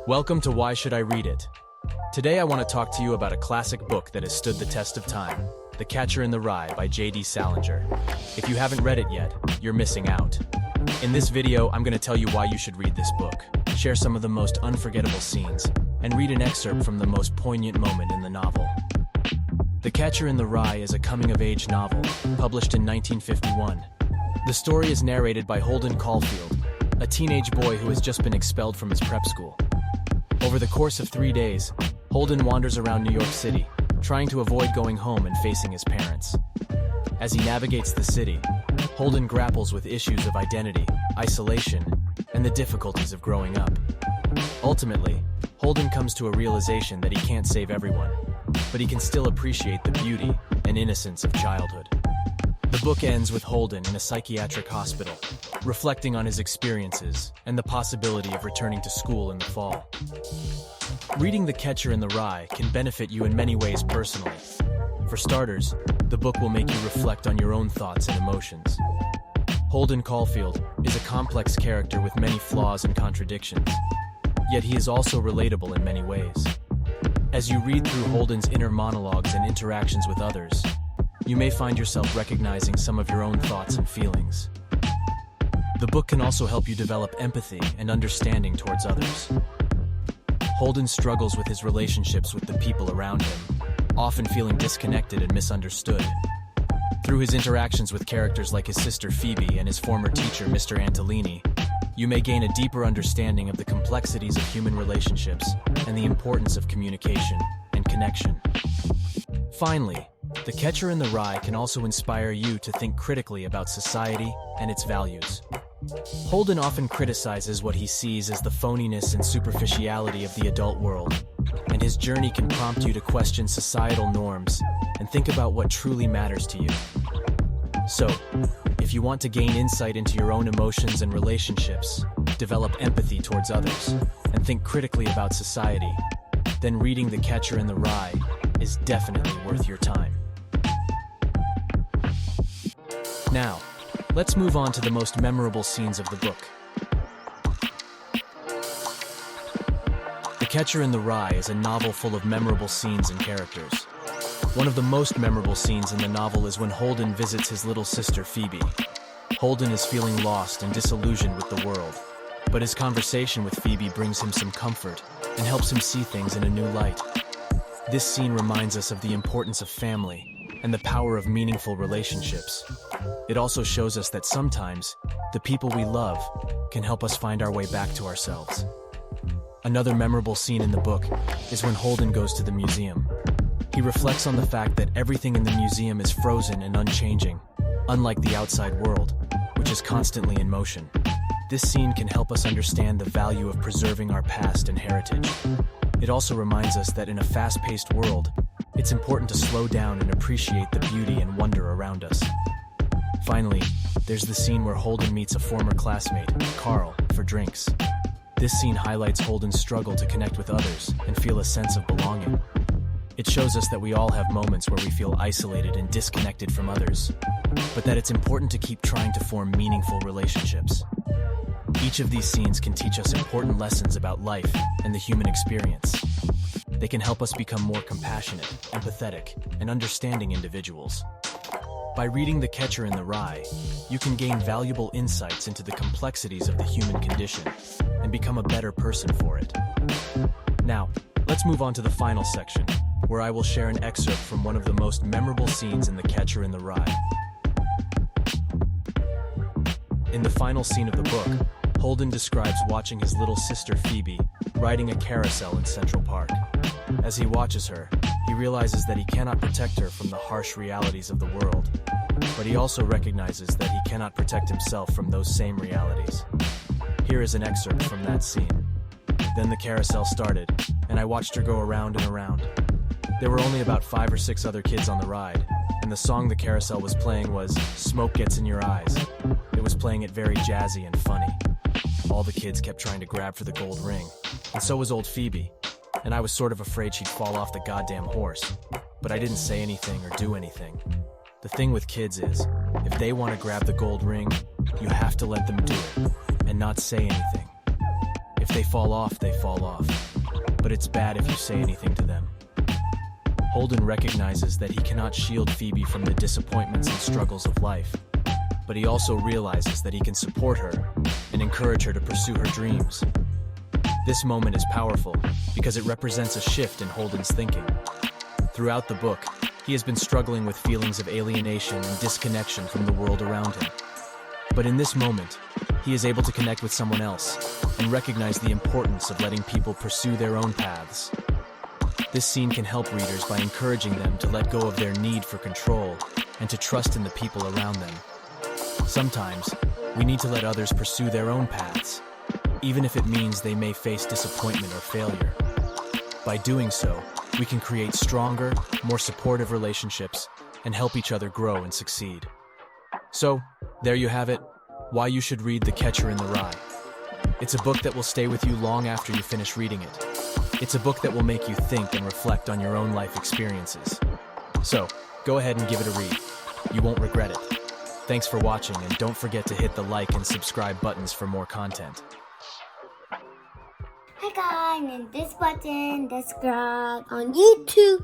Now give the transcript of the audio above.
Welcome to Why Should I Read It? Today I want to talk to you about a classic book that has stood the test of time, The Catcher in the Rye by J.D. Salinger. If you haven't read it yet, you're missing out. In this video, I'm going to tell you why you should read this book, share some of the most unforgettable scenes, and read an excerpt from the most poignant moment in the novel. The Catcher in the Rye is a coming-of-age novel, published in 1951. The story is narrated by Holden Caulfield, a teenage boy who has just been expelled from his prep school. Over the course of 3 days, Holden wanders around New York City, trying to avoid going home and facing his parents. As he navigates the city, Holden grapples with issues of identity, isolation, and the difficulties of growing up. Ultimately, Holden comes to a realization that he can't save everyone, but he can still appreciate the beauty and innocence of childhood. The book ends with Holden in a psychiatric hospital, reflecting on his experiences and the possibility of returning to school in the fall. Reading The Catcher in the Rye can benefit you in many ways personally. For starters, the book will make you reflect on your own thoughts and emotions. Holden Caulfield is a complex character with many flaws and contradictions, yet he is also relatable in many ways. As you read through Holden's inner monologues and interactions with others, you may find yourself recognizing some of your own thoughts and feelings. The book can also help you develop empathy and understanding towards others. Holden struggles with his relationships with the people around him, often feeling disconnected and misunderstood. Through his interactions with characters like his sister Phoebe and his former teacher, Mr. Antolini, you may gain a deeper understanding of the complexities of human relationships and the importance of communication and connection. Finally, The Catcher in the Rye can also inspire you to think critically about society and its values. Holden often criticizes what he sees as the phoniness and superficiality of the adult world, and his journey can prompt you to question societal norms and think about what truly matters to you. So, if you want to gain insight into your own emotions and relationships, develop empathy towards others, and think critically about society, then reading The Catcher in the Rye is definitely worth your time. Now, let's move on to the most memorable scenes of the book. The Catcher in the Rye is a novel full of memorable scenes and characters. One of the most memorable scenes in the novel is when Holden visits his little sister Phoebe. Holden is feeling lost and disillusioned with the world, but his conversation with Phoebe brings him some comfort and helps him see things in a new light. This scene reminds us of the importance of family and the power of meaningful relationships. It also shows us that sometimes the people we love can help us find our way back to ourselves. Another memorable scene in the book is when Holden goes to the museum. He reflects on the fact that everything in the museum is frozen and unchanging, unlike the outside world, which is constantly in motion. This scene can help us understand the value of preserving our past and heritage. It also reminds us that in a fast-paced world, it's important to slow down and appreciate the beauty and wonder around us. Finally, there's the scene where Holden meets a former classmate, Carl, for drinks. This scene highlights Holden's struggle to connect with others and feel a sense of belonging. It shows us that we all have moments where we feel isolated and disconnected from others, but that it's important to keep trying to form meaningful relationships. Each of these scenes can teach us important lessons about life and the human experience. They can help us become more compassionate, empathetic, and understanding individuals. By reading The Catcher in the Rye, you can gain valuable insights into the complexities of the human condition and become a better person for it. Now, let's move on to the final section, where I will share an excerpt from one of the most memorable scenes in The Catcher in the Rye. In the final scene of the book, Holden describes watching his little sister Phoebe riding a carousel in Central Park. As he watches her, he realizes that he cannot protect her from the harsh realities of the world, but he also recognizes that he cannot protect himself from those same realities. Here is an excerpt from that scene. Then the carousel started, and I watched her go around and around. There were only about 5 or 6 other kids on the ride, and the song the carousel was playing was "Smoke Gets in Your Eyes." It was playing it very jazzy and funny. All the kids kept trying to grab for the gold ring, and so was old Phoebe, and I was sort of afraid she'd fall off the goddamn horse, but I didn't say anything or do anything. The thing with kids is, if they want to grab the gold ring, you have to let them do it, and not say anything. If they fall off, they fall off. But it's bad if you say anything to them. Holden recognizes that he cannot shield Phoebe from the disappointments and struggles of life, but he also realizes that he can support her and encourage her to pursue her dreams. This moment is powerful because it represents a shift in Holden's thinking. Throughout the book, he has been struggling with feelings of alienation and disconnection from the world around him. But in this moment, he is able to connect with someone else and recognize the importance of letting people pursue their own paths. This scene can help readers by encouraging them to let go of their need for control and to trust in the people around them. Sometimes, we need to let others pursue their own paths, even if it means they may face disappointment or failure. By doing so, we can create stronger, more supportive relationships and help each other grow and succeed. So, there you have it, why you should read The Catcher in the Rye. It's a book that will stay with you long after you finish reading it. It's a book that will make you think and reflect on your own life experiences. So, go ahead and give it a read. You won't regret it. Thanks for watching, and don't forget to hit the like and subscribe buttons for more content. Hi guys, and this button, subscribe on YouTube.